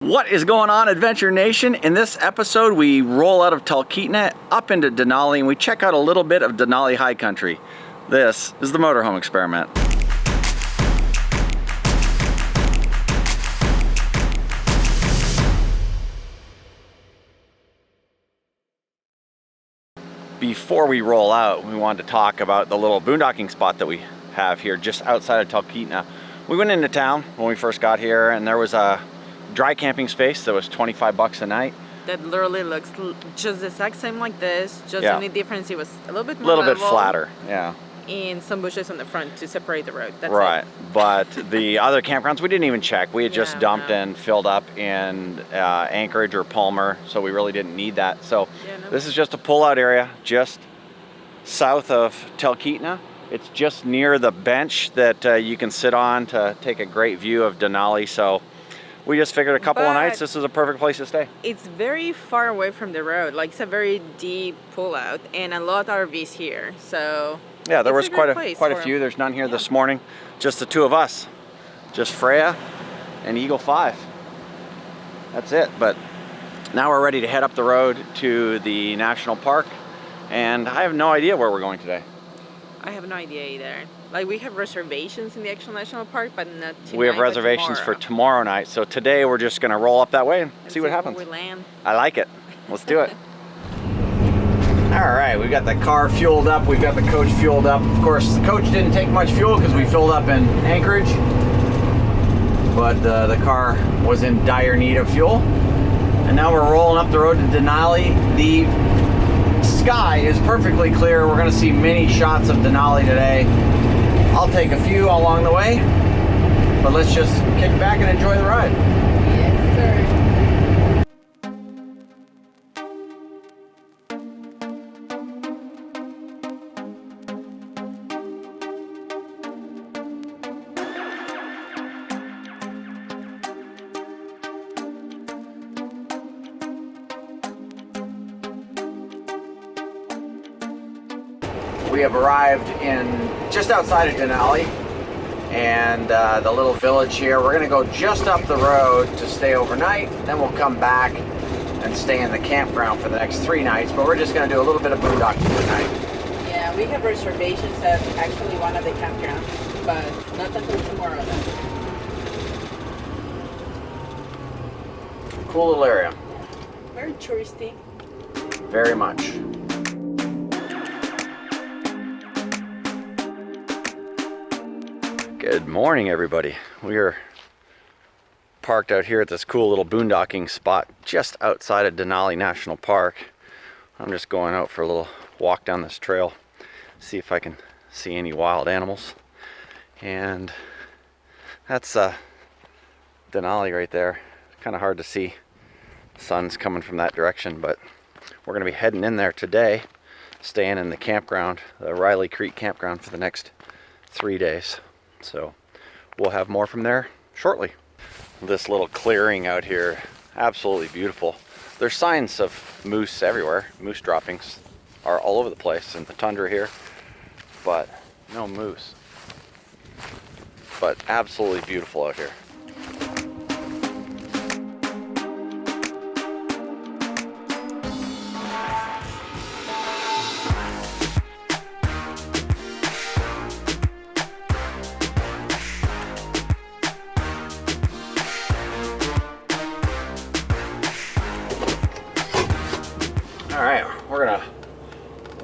What is going on, Adventure Nation? In this episode, we roll out of Talkeetna up into Denali and we check out a little bit of Denali High Country. This is the Motorhome Experiment. Before we roll out, we wanted to talk about the little boondocking spot that we have here just outside of Talkeetna. We went into town when we first got here and there was a dry camping space that was 25 bucks a night. That literally looks just the exact same like this, just Yeah. only difference it was a little bit more A little bit level flatter, yeah. and some bushes on the front to separate the road. That's Right, it. but the other campgrounds we didn't even check. We had just Yeah, dumped no. and filled up in Anchorage or Palmer, so we really didn't need that. So Yeah, no. this is just a pull-out area just south of Talkeetna. It's just near the bench that you can sit on to take a great view of Denali. So we just figured a couple of But- nights this is a perfect place to stay. It's very far away from the road. Like, it's a very deep pullout and a lot of RVs here. So Yeah, there it's was a great quite place a for- few. There's none here Yeah. this morning. Just the two of us. Just Freya and Eagle 5. That's it. But now we're ready to head up the road to the national park. And I have no idea where we're going today. I have no idea either. Like, we have reservations in the actual national park, but not tonight. We have but reservations for tomorrow. tomorrow night. So today we're just going to roll up that way and And see what where happens. we land. I like it. Let's do it. All right, we've got the car fueled up. We've got the coach fueled up. Of course, the coach didn't take much fuel because we filled up in Anchorage. But the car was in dire need of fuel. And now we're rolling up the road to Denali. The sky is perfectly clear. We're going to see many shots of Denali today. I'll take a few along the way. But let's just kick back and enjoy the ride. Yes, sir. We have arrived in just outside of Denali and the little village here. We're going to go just up the road to stay overnight. Then we'll come back and stay in the campground for the next 3 nights. But we're just going to do a little bit of boondocking tonight. Yeah, we have reservations at actually one of the campgrounds, but not until tomorrow. Cool little area. Very touristy. Very much. Good morning, everybody. We are parked out here at this cool little boondocking spot just outside of Denali National Park. I'm just going out for a little walk down this trail, see if I can see any wild animals. And that's Denali right there. Kind of hard to see. The sun's coming from that direction, but we're going to be heading in there today, staying in the campground, the Riley Creek campground, for the next 3 days. So we'll have more from there shortly. This little clearing out here, absolutely beautiful. There's signs of moose everywhere. Moose droppings are all over the place in the tundra here, but no moose. But absolutely beautiful out here. All right, we're gonna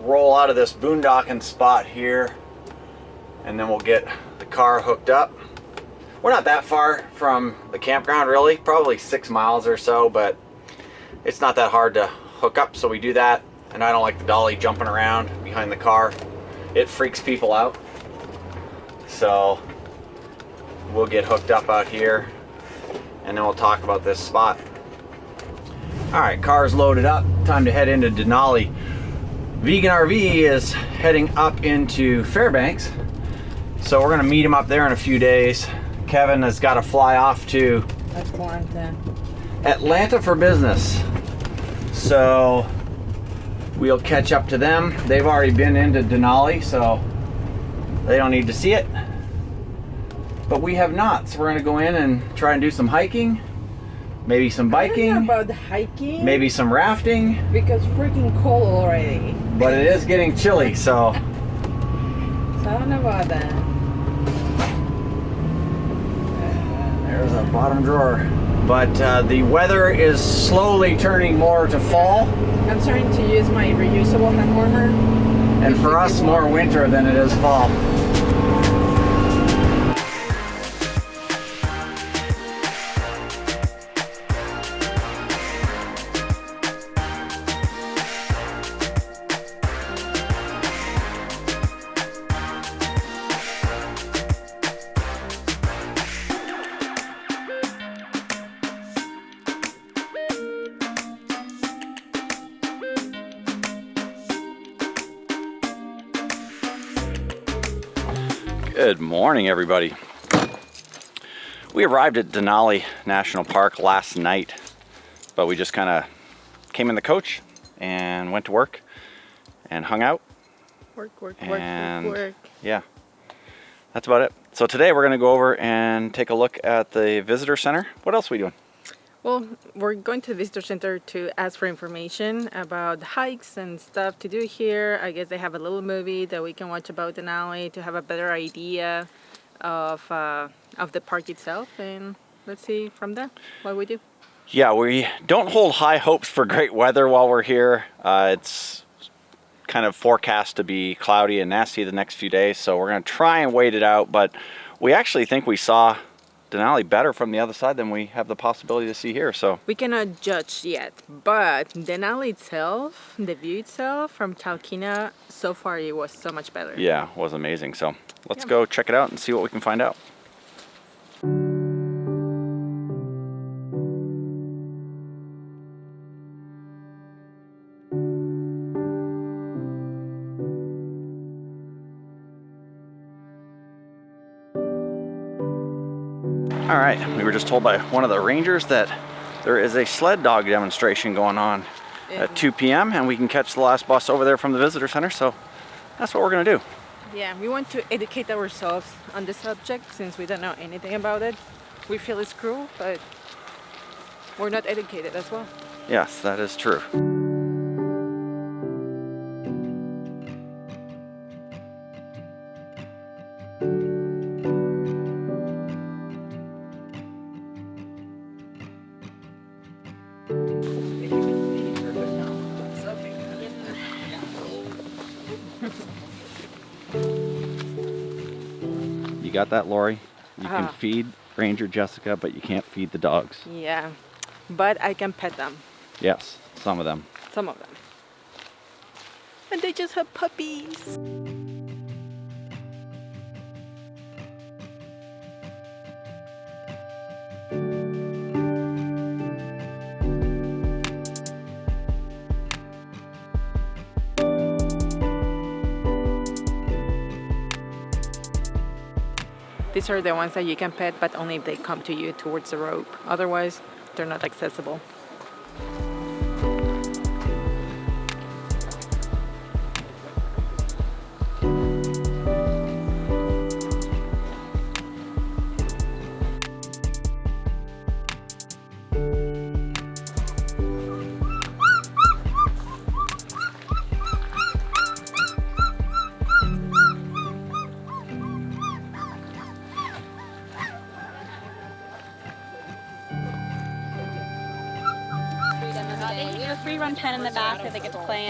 roll out of this boondocking spot here and then we'll get the car hooked up. We're not that far from the campground really, probably 6 miles or so, but it's not that hard to hook up, so we do that. And I don't like the dolly jumping around behind the car. It freaks people out. So we'll get hooked up out here and then we'll talk about this spot. All right, car's loaded up. Time to head into Denali. Vegan RV is heading up into Fairbanks, so we're gonna meet him up there in a few days. Kevin has got to fly off to Atlanta for business, so we'll catch up to them. They've already been into Denali, so they don't need to see it. But we have not, so we're gonna go in and try and do some hiking maybe some biking. I don't know about hiking. Maybe some rafting. Because freaking cold already. But it is getting chilly, so. So I don't know about that. There's a bottom drawer. But the weather is slowly turning more to fall. I'm starting to use my reusable hand warmer. And for us, more winter than it is fall. Good morning, everybody. We arrived at Denali National Park last night, but we just kind of came in the coach and went to work and hung out. Work. Yeah, that's about it. So today we're going to go over and take a look at the visitor center. What else are we doing? Well, we're going to the visitor center to ask for information about hikes and stuff to do here. I guess they have a little movie that we can watch about Denali to have a better idea of the park itself. And let's see from there what we do. Yeah, we don't hold high hopes for great weather while we're here. It's kind of forecast to be cloudy and nasty the next few days, so we're going to try and wait it out. But we actually think we saw Denali better from the other side than we have the possibility to see here. So we cannot judge yet, but Denali itself, the view itself from Talkeetna, so far it was so much better. Yeah, it was amazing. So let's go check it out and see what we can find out. All right, we were just told by one of the rangers that there is a sled dog demonstration going on at 2 p.m. and we can catch the last bus over there from the visitor center, so that's what we're gonna do. Yeah, we want to educate ourselves on the subject since we don't know anything about it. We feel it's cruel, but we're not educated as well. Yes, that is true. You got that, Lori? You can feed Ranger Jessica, but you can't feed the dogs. Yeah, but I can pet them. Yes, some of them. Some of them. And they just have puppies. These are the ones that you can pet, but only if they come to you towards the rope. Otherwise, they're not accessible. A free run pen in the back that they get to play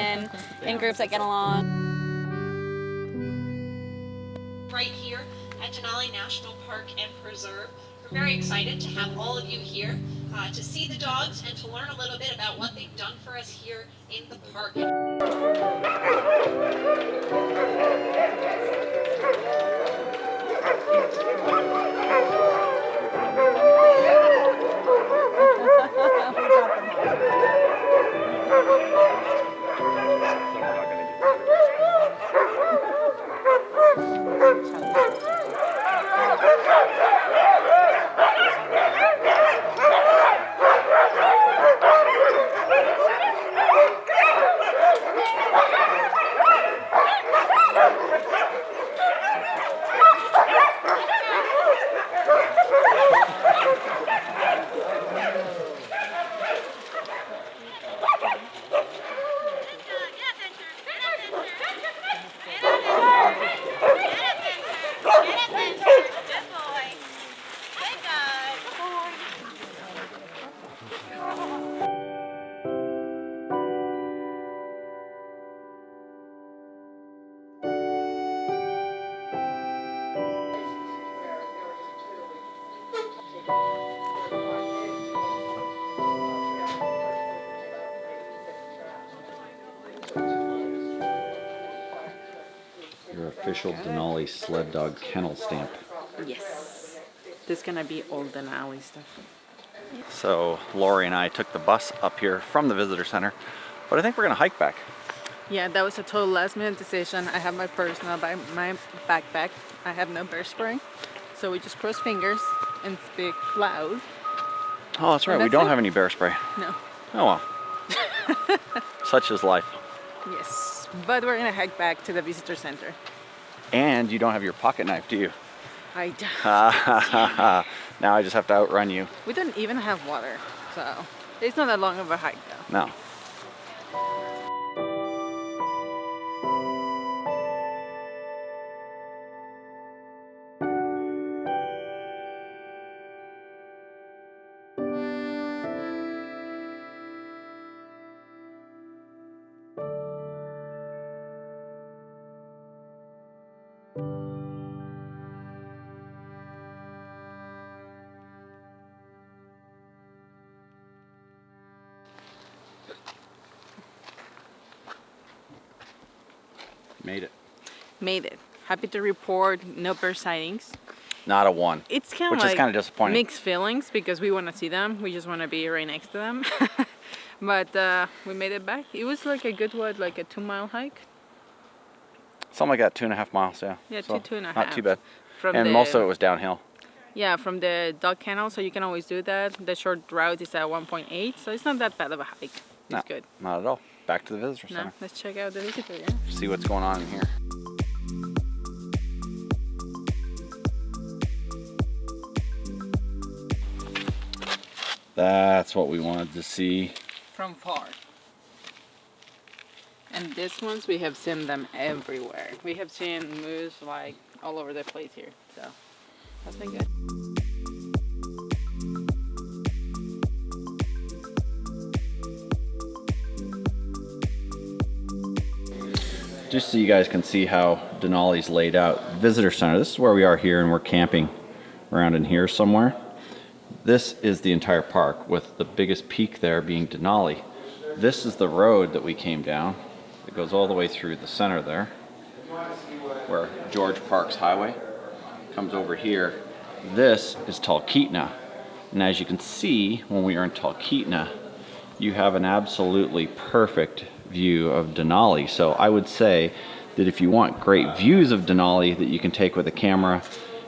in groups that get along. Right here at Denali National Park and Preserve. We're very excited to have all of you here to see the dogs and to learn a little bit about what they've done for us here in the park. official Denali Sled Dog Kennel stamp. Yes. This is gonna be all Denali stuff. So Lori and I took the bus up here from the visitor center, but I think we're gonna hike back. Yeah, that was a total last minute decision. I have my personal my backpack. I have no bear spray. So we just cross fingers and speak loud. Oh, that's right. We that's don't it. have any bear spray. No. Oh well. Such is life. Yes. But we're gonna hike back to the visitor center. And you don't have your pocket knife, do you? I don't. Now I just have to outrun you. We don't even have water, so it's not that long of a hike though. No. Made it. Made it. Happy to report no bear sightings. Not a one. It's kind of Which like is kind of disappointing. mixed feelings because we want to see them. We just want to be right next to them. But we made it back. It was like a good, like a 2-mile hike? Something like that, 2.5 miles, yeah. Yeah, So, two and a Not half. too bad. From And the, most of it was downhill. Yeah, from the dog kennel, so you can always do that. The short route is at 1.8, so it's not that bad of a hike. It's No, good. not at all. Back to the visitor No, center. let's check out the visitor, yeah? See what's going on in here. That's what we wanted to see. From far. And these ones, we have seen them everywhere. We have seen moose like all over the place here, so that's been good. Just so you guys can see how Denali's laid out. Visitor center, this is where we are here, and we're camping around in here somewhere. This is the entire park, with the biggest peak there being Denali. This is the road that we came down. It goes all the way through the center there, where George Parks Highway comes over here. This is Talkeetna. And as you can see, when we are in Talkeetna, you have an absolutely perfect view of Denali. So I would say that if you want great views of Denali that you can take with a camera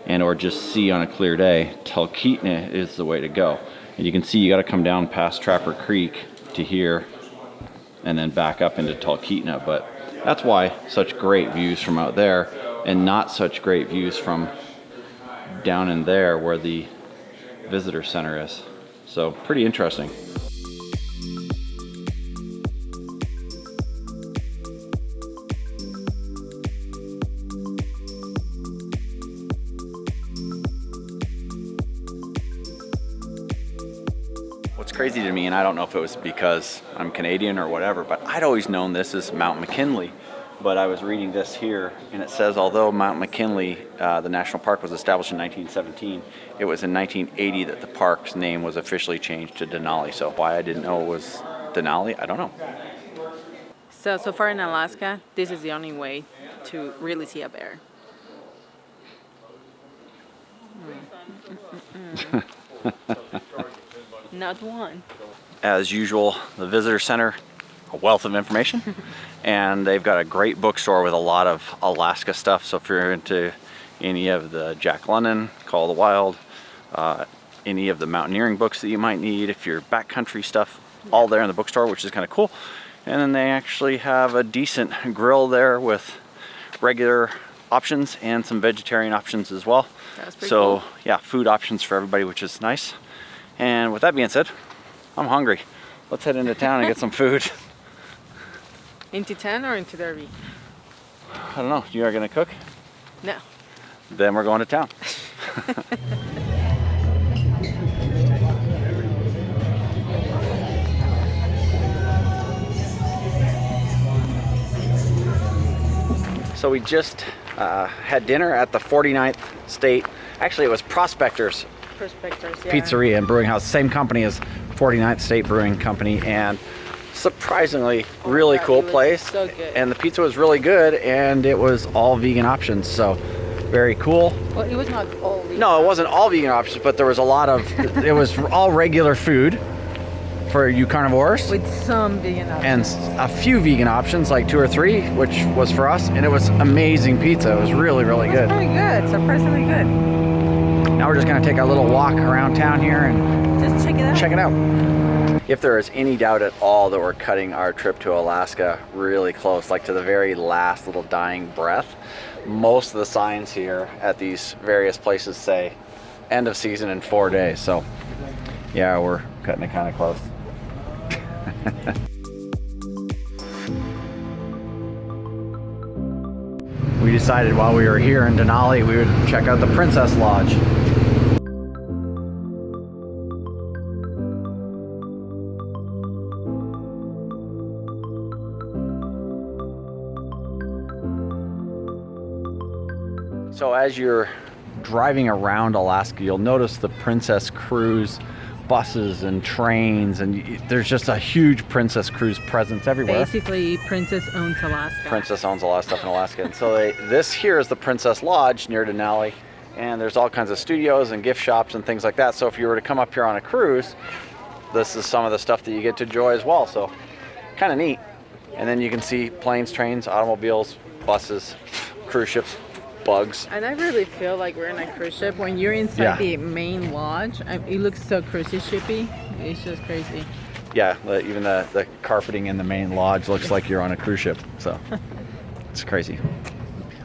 and or just see on a clear day, Talkeetna is the way to go. And you can see you got to come down past Trapper Creek to here and then back up into Talkeetna. But that's why such great views from out there and not such great views from down in there where the visitor center is. So pretty interesting. What's crazy to me, and I don't know if it was because I'm Canadian or whatever, but I'd always known this as Mount Mckinley. But I was reading this here, and it says although Mount Mckinley, the national park, was established in 1917, it was in 1980 that the park's name was officially changed to Denali. So why I didn't know it was Denali, I don't know. So far in Alaska, this is the only way to really see a bear. Not one. As usual, the visitor center, a wealth of information. And they've got a great bookstore with a lot of Alaska stuff. So if you're into any of the Jack London, Call of the Wild, any of the mountaineering books that you might need, if you're backcountry stuff, all there in the bookstore, which is kind of cool. And then they actually have a decent grill there with regular options and some vegetarian options as well. That's pretty So cool. yeah, food options for everybody, which is nice. And with that being said, I'm hungry. Let's head into town and get some food. Into town or into the RV? I don't know, you are gonna cook? No. Then we're going to town. So we just had dinner at the 49th State. Actually, it was Prospectors Prospectors, yeah. Pizzeria and Brewing House, same company as 49th State Brewing Company. And surprisingly really God, cool it was place. so good. And the pizza was really good, and it was all vegan options, so very cool. Well, it was not all vegan. No, it wasn't all vegan options, but there was a lot of, it was all regular food for you carnivores. With some vegan options. And a few vegan options, like 2 or 3, which was for us, and it was amazing pizza. It was really, really good. Pretty good, surprisingly good. Now we're just gonna take a little walk around town here and Just check it out. check it out. If there is any doubt at all that we're cutting our trip to Alaska really close, like to the very last little dying breath, most of the signs here at these various places say end of season in 4 days. So yeah, we're cutting it kind of close. We decided while we were here in Denali, we would check out the Princess Lodge. So as you're driving around Alaska, you'll notice the Princess Cruise buses and trains, and there's just a huge Princess Cruise presence everywhere. Basically, Princess owns Alaska. Princess owns a lot of stuff in Alaska. And so this here is the Princess Lodge near Denali, and there's all kinds of studios and gift shops and things like that. So if you were to come up here on a cruise, this is some of the stuff that you get to enjoy as well. So kind of neat. And then you can see planes, trains, automobiles, buses, cruise ships, bugs. And I really feel like we're in a cruise ship. When you're inside the main lodge, it looks so cruise shippy. It's just crazy. Yeah, even the carpeting in the main lodge looks like you're on a cruise ship. So it's crazy.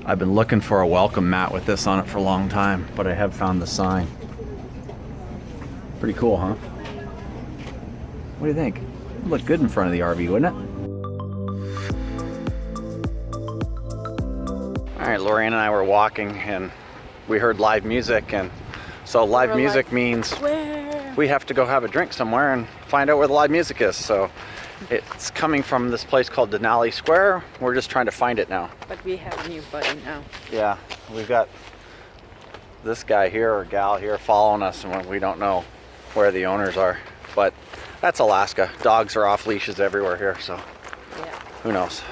I've been looking for a welcome mat with this on it for a long time, but I have found the sign. Pretty cool, huh? What do you think? It'd look good in front of the RV, wouldn't it? All right, Lorraine and I were walking and we heard live music, and so live music means Where? we have to go have a drink somewhere and find out where the live music is. So it's coming from this place called Denali Square. We're just trying to find it now. But we have a new buddy now. Yeah, we've got this guy here or gal here following us, and we don't know where the owners are. But that's Alaska. Dogs are off leashes everywhere here, so Yeah. who knows?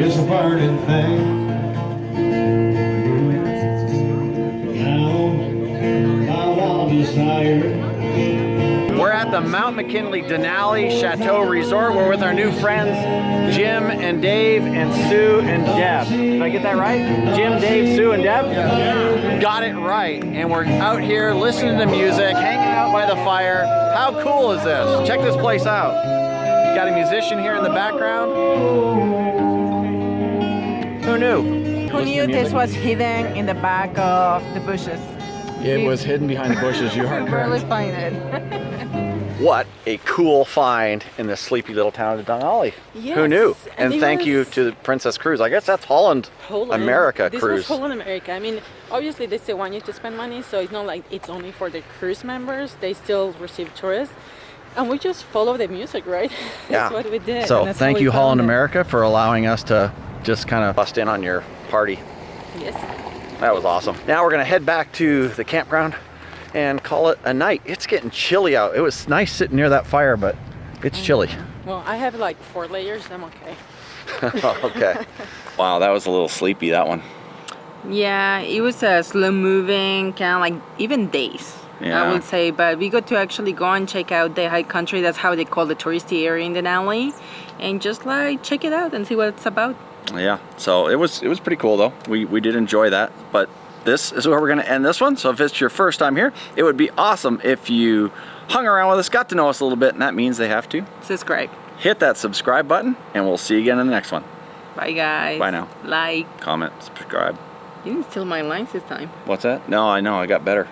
It's a burning thing. Now, my wild desire. We're at the Mount Mckinley Denali Chateau Resort. We're with our new friends, Jim and Dave and Sue and Deb. Did I get that right? Jim, Dave, Sue, and Deb? Yeah. Got it right. And we're out here listening to music, hanging out by the fire. How cool is this? Check this place out. Got a musician here in the background. Who knew? Who knew this was hidden in the back of the bushes? It was hidden behind the bushes. You are You barely correct. find it. What a cool find in the sleepy little town of Denali. Yes, Who knew? and And it thank you was- to the Princess Cruise. I guess that's Holland America This Cruise. was Holland America. I mean, obviously they still want you to spend money, so it's not like it's only for the cruise members. They still receive tourists. And we just follow the music, right? That's what we did. So and that's how thank we you, found Holland it. America, for allowing us to just kind of bust in on your party. Yes. That was awesome. Now we're gonna head back to the campground and call it a night. It's getting chilly out. It was nice sitting near that fire, but it's chilly. Well, I have like 4 layers. I'm okay. Okay. Wow, that was a little sleepy, that one. Yeah, it was a slow moving, kind of like even days, Yeah. I would say. But we got to actually go and check out the High Country. That's how they call the touristy area in Denali, and just like check it out and see what it's about. Yeah, so it was pretty cool though. We did enjoy that, but this is where we're gonna end this one. So if it's your first time here, it would be awesome if you hung around with us, got to know us a little bit, and that means they have to Subscribe. hit that subscribe button, and we'll see you again in the next one. Bye, guys. Bye now. Like. Comment, subscribe. You didn't steal my lines this time. What's that? No, I know, I got better.